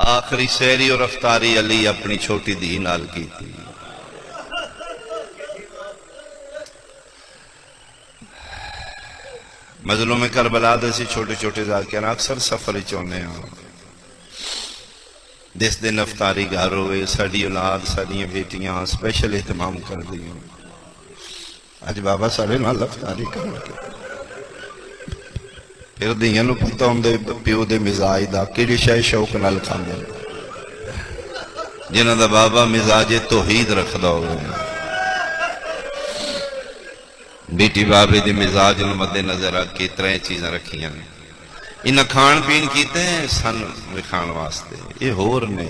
آخری سیری اور افطاری علی اپنی چھوٹی دھی نال کی تھی۔ مظلوم کربلا دے سی چھوٹے چھوٹے ذاکر اکثر سفر چونے ہیں جس دن افطاری گھر ہوئے ساڑی اولاد ساڑی بیٹیاں سپیشل اہتمام کر دی ہیں۔ آج بابا ساڑے نال افطاری کرنے کے پھر دیاں نو پتہ ہوں دے پیو دے مزاج دا کیڑی شے شوق نال کھاندے جنہاں دا بابا مزاج توحید رکھدا ہوئے بیٹی بابے دی مزاج نو مد نظر رکھ کے ترے چیزاں رکھیاں نے انہاں کھان پین کیتے ہیں سن وکھان واسطے یہ ہور نے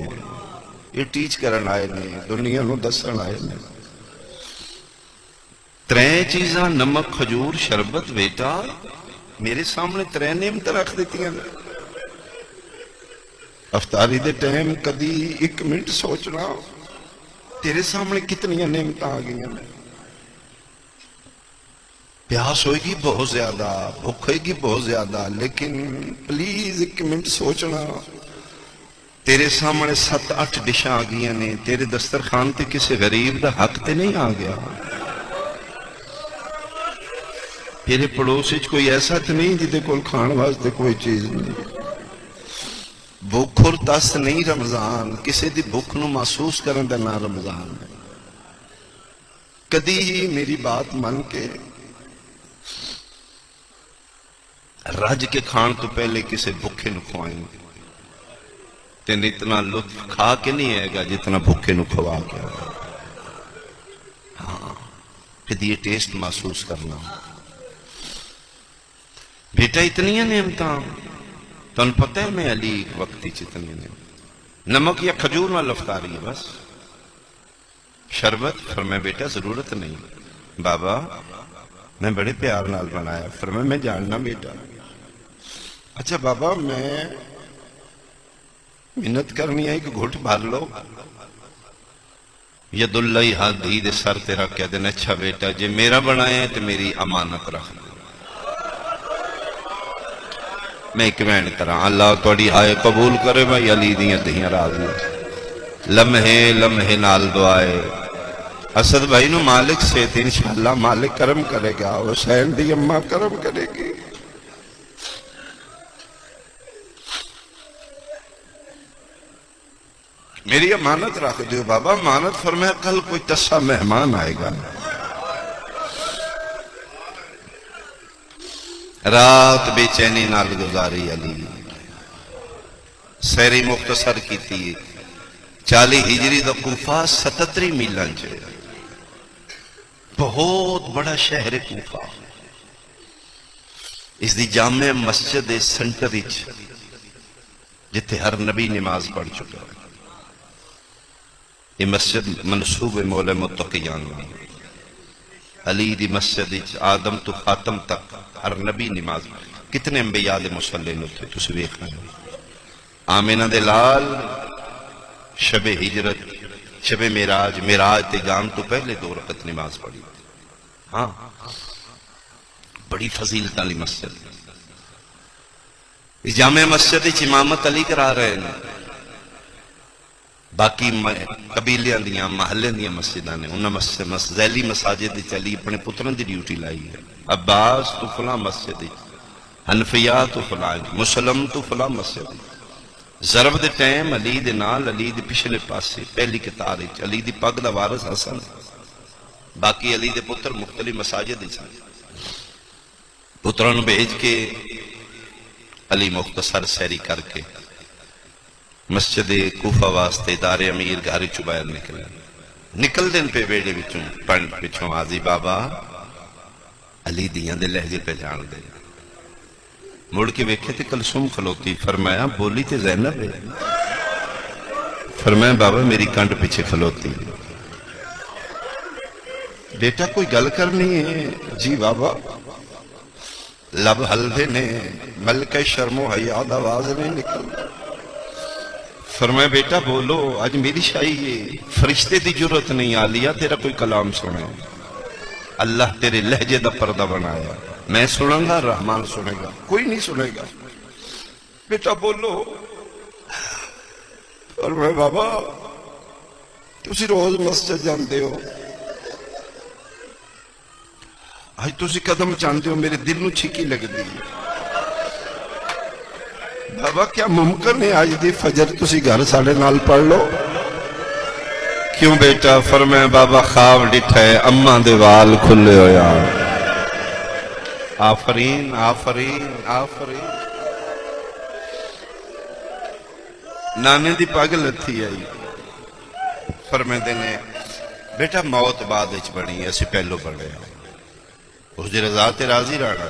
یہ ٹیچ کرن آئے نے دنیا نو دسن آئے نے ترے چیزاں نمک کھجور شربت بیٹا میرے سامنے ترے نعمت رکھ دیتی ہیں افطاری دے ٹائم کدی ایک منٹ سوچنا تیرے سامنے کتنی نعمت آ گئی ہیں پیاس ہوئے گی بہت زیادہ بھوک ہوئے گی بہت زیادہ لیکن پلیز ایک منٹ سوچنا تیرے سامنے 7-8 ڈشاں آ گئی ہیں تیرے دسترخوان تے کسی غریب دا حق تے نہیں آ گیا تیرے پڑوس کوئی ایسا تو نہیں جدے کول کھان واسطے کوئی چیز نہیں بھوک اور تس نہیں رمضان کسی دی بھوک نو محسوس کرن دا نہ رمضان ہے کدی ہی میری بات من کے رج کے کھان تو پہلے کسی بھوکے نو کھوائیں گے تین اتنا لطف کھا کے نہیں آئے گا جتنا بھوکے نو کھوا کے آئے گا ہاں پھر یہ ٹیسٹ محسوس کرنا بیٹا اتنی نعمتاں تن پتہ ہے میں علی وقتی چتنی نعمت نمک یا کھجور نہ افطاری ہے بس شربت فرمائے بیٹا ضرورت نہیں بابا میں بڑے پیار نال بنایا فرمائے میں جاننا بیٹا اچھا بابا میں منت کرنی ہے کہ گھٹ بھر لو ید اللہ ہاتھ دھی دے سر تیرا کہہ دینا اچھا بیٹا جے میرا بنایا ہے تو میری امانت رکھ دے میں ایک وین کرا اللہ توڑی ہائے قبول کرے بھائی علی دیاں دہیاں راضی لمحے لمحے نال دعائے اسد بھائی نو مالک سے تھے انشاءاللہ مالک کرم کرے گا حسین دی اماں کرم کرے گی میری امانت رکھ دیو بابا امانت فرمایا کل کوئی تسا مہمان آئے گا رات بے چینی نال گزاری علی سیری مختصر کی تھی 40 ہجری دا کوفہ 77 میلان چھے بہت بڑا شہر کوفہ اس دی جامع مسجد سنٹر جتے ہر نبی نماز پڑھ چکا ہے یہ مسجد منصوب مولا متقیان علی دی مسجد آدم تو خاتم تک ہر نبی نماز کتنے انبیاء دے مسلح ہوتے تو سے دیکھنا آمینہ دے لال شب ہجرت شب میراج میراج تے جان تو پہلے 2 رکعت نماز پڑھی ہاں بڑی فضیلت علی مسجد اس جامع مسجد امامت علی کرا رہے ہیں باقی قبیلیاں دیاں محلے دیاں مسجداں نے انہاں ذیلی مساجد چلی اپنے پتران دی ڈیوٹی لائی ہے عباس تو فلاں مسجد حنفیہ تو فلاں مسلم تو فلاں مسجد ضرب دے ٹائم علی دے نال علی دے پچھلے پاسے پہلی کتار علی دی پگ دا وارث حسن باقی علی دے پتر مختلف مساجد پتران بھیج کے علی مختصر سیری کر کے مسجد کوفہ واسطے دار امیر گھر چبائر نکل دن پہ بیڑے بچوں پنڈ پچھوں آزی بابا علی دیاں دے لہجے پہ جان دے مڑ کے ویکھے تے کلثوم کھلوتی فرمایا بولی تے زینب ہے فرمایا بابا میری کنڈ پیچھے کھلوتی بیٹا کوئی گل کرنی ہے جی بابا لب حلوے نے ملک شرم و حیات آواز نہیں نکل فرمایا بیٹا بولو آج میری شاہی ہے فرشتے دی جرت نہیں آلیا تیرا کوئی کلام سنے اللہ تیرے لہجے دا پردہ بنایا میں سنوں گا رحمان سنے گا کوئی نہیں سنے گا بیٹا بولو اور میں بابا تسی روز مسجد جاندے ہو آج تسی قدم چاندے ہو میرے دل نو چھکی لگ دی بابا کیا ممکن ہے آج دی فجر تسی گھر ساڑے نال پڑھ لو کیوں بیٹا فرمائے بابا خواب ڈٹھا ہے اماں دے وال کھلے ہو یار آفرین آفرین آفرین نانے دی پاگل تھی آئی فرمائے دینے بیٹا موت بعد اچ بڑی ہے اسی پہلو بڑھے اس دی رضا تے راضی رانا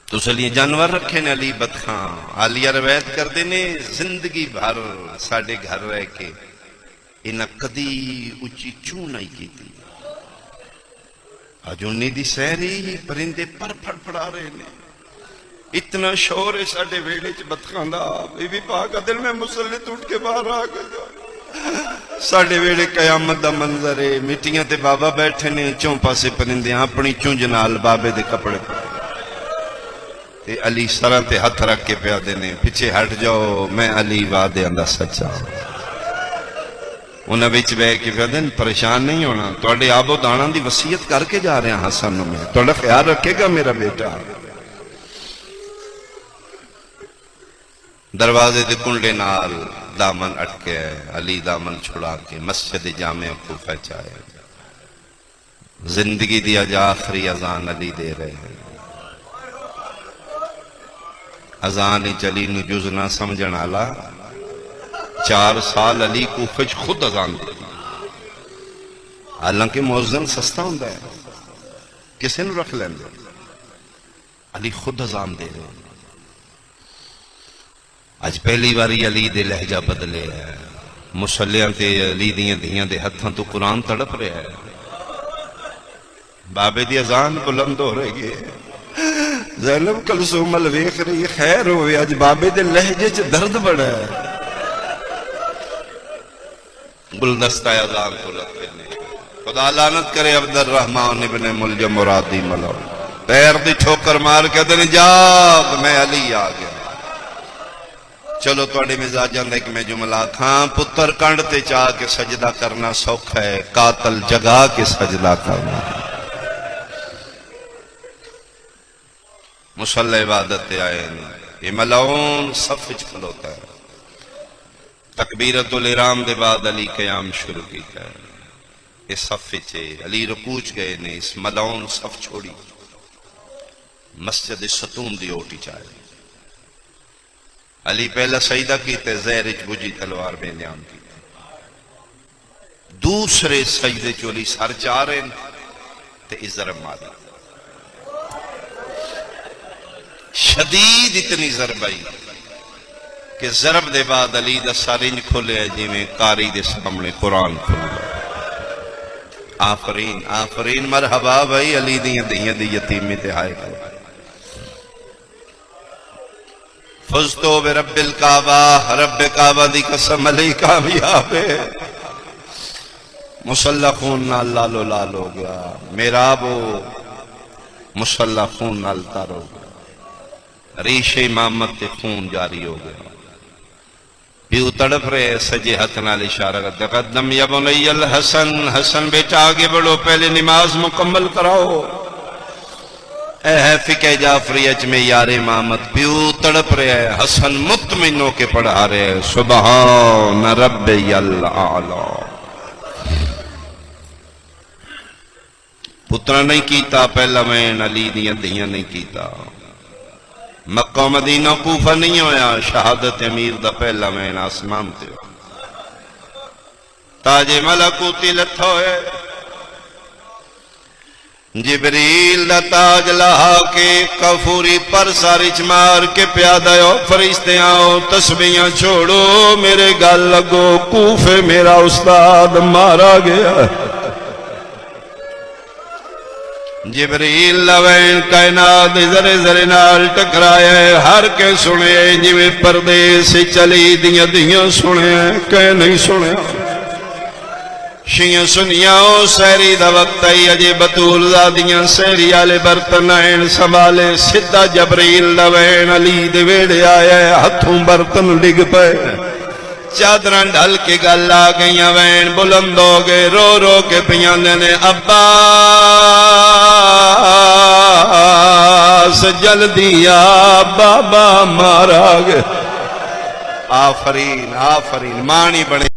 تو اس لیے جانور رکھے نے علی بدخان عالیہ روایت کر دینے زندگی بھر ساڑھے گھر رہ کے انہا کدی اچھی چوں نہیں کی تھی آج انہی دی سہری پرندے پر پھڑ پھڑا رہے نے اتنا شور ہے ساڑھے ویڑے چ بدخان دا بی بی پاکا دل میں مسلط اٹھ کے باہر آ گیا ساڑھے ویڑے قیامت دا منظر ہے مٹیاں تے بابا بیٹھے نے چوں پاسے پرندے اپنی چوں جنال بابے دے کپڑے پڑے تے علی سرہ تے ہتھ رکھ کے پیا دینے پیچھے ہٹ جاؤ میں علی وعدے اندہ سچا انہاں وچ بے کے پیا دین پریشان نہیں ہونا توڑے آب و دانا دی وصیت کر کے جا رہے ہیں حسن میں توڑا خیال رکھے گا میرا بیٹا دروازے دے کنڈے نال دامن اٹکے علی دامن چھڑا کے مسجد جامع کوفہ چاہے زندگی دی اج آخری اذان علی دے رہے ہیں اذان چلی نو جز نہ سمجھن آلا 4 سال علی کوفہ چ خود اذان دے حالانکہ مؤذن سستا ہوندا ہے کسے نو رکھ لیندے علی خود اذان دے رہے ہیں آج پہلی باری علی دے لہجہ بدلے ہے مسلیاں تے علی دیاں دیاں دے ہتھاں تو قرآن تڑپ رہے ہے بابے دی اذان بلند ہو رہی ہے زینب کلثوم الویخ رہی خیر ہوئے آج بابے دے لہجے چ درد بڑا ہے گلدستہ اذان کو رکھتے نے خدا لعنت کرے عبد الرحمن ابن ملجم مرادی ملو پیر دی ٹھوکر مار کے دن جاگ میں علی آ گیا چلو توڑے مزاجاں دیکھ میں جملہ کھاں پتر کنڈ تے چاہ کے سجدہ کرنا سوکھ ہے قاتل جگا کے سجدہ کرنا مسلح عبادت آئے یہ ملعون صفچ کھلوتا ہے تکبیرت الارام دے بعد علی قیام شروع کی ہے اس صفچ علی رکوچ گئے نے اس ملعون صف چھوڑی مسجد ستون دی اوٹی چاہے علی پہلا سجدہ کیتے زہرچ بجی تلوار بے نیام کیتے دوسرے سجدے چولی سر چارے تے ازرم مالی شدید اتنی ضربائی کہ ضرب دے بعد علی دا سارنج کھولے جی میں قاری دے سامنے قرآن کھولے آفرین آفرین مرحبا بھائی علی دیاں دی یتیمی تے آئے گا فزتو برب الکعبہ رب کعبہ دی قسم علی کامیاب ہے مسلح خون نال لالو لال ہو گیا میرابو مسلح خون نال تار ہو گیا ریش امامت تے خون جاری ہو گیا پیو تڑپ رہے سجے ہتھ نال اشارہ کرتے قدم یا بنی الحسن حسن بیٹا آگے بڑھو پہلے نماز مکمل کراؤ اے فقہ جعفریہ میں یار امامت پیو تڑپ رہے حسن مطمئن ہو کے پڑھا رہے سبحان ربی الاعلی پترہ نہیں کیتا پہلا میں علی دیاں دیاں نہیں کیتا مکہ مدینہ کوفہ نہیں ہویا شہادت امیر دا پہلا میں آسمان تے تاج ملکوتی لتھا ہوئے جبریل دا تاج لہا کے کفوری پر سارچ مار کے پیادہ ہو فرشتے آؤ تسبیحاں چھوڑو میرے گل لگو کوفے میرا استاد مارا گیا جبریل لوین کائنات ذرے ذرے نال ٹکرایا ہے ہر کے سنے جویں پردے سے چلی دیاں دیاں سنے کہ نہیں سنے شیعہ سنیاؤ سہری دا وقت آئی اجے بطول زادیاں سہری آلے برتن آئین سنبھالے سدھا جبریل دا وین علی دے ویڑے آیا ہے ہتھوں برتن ڈگ پے چادران ڈھل کے گل آ گئیاں وین بلند ہو گئے رو رو کے پیان دینے عباس جلدی آ بابا مارا گئے آفرین آفرین مانی بڑے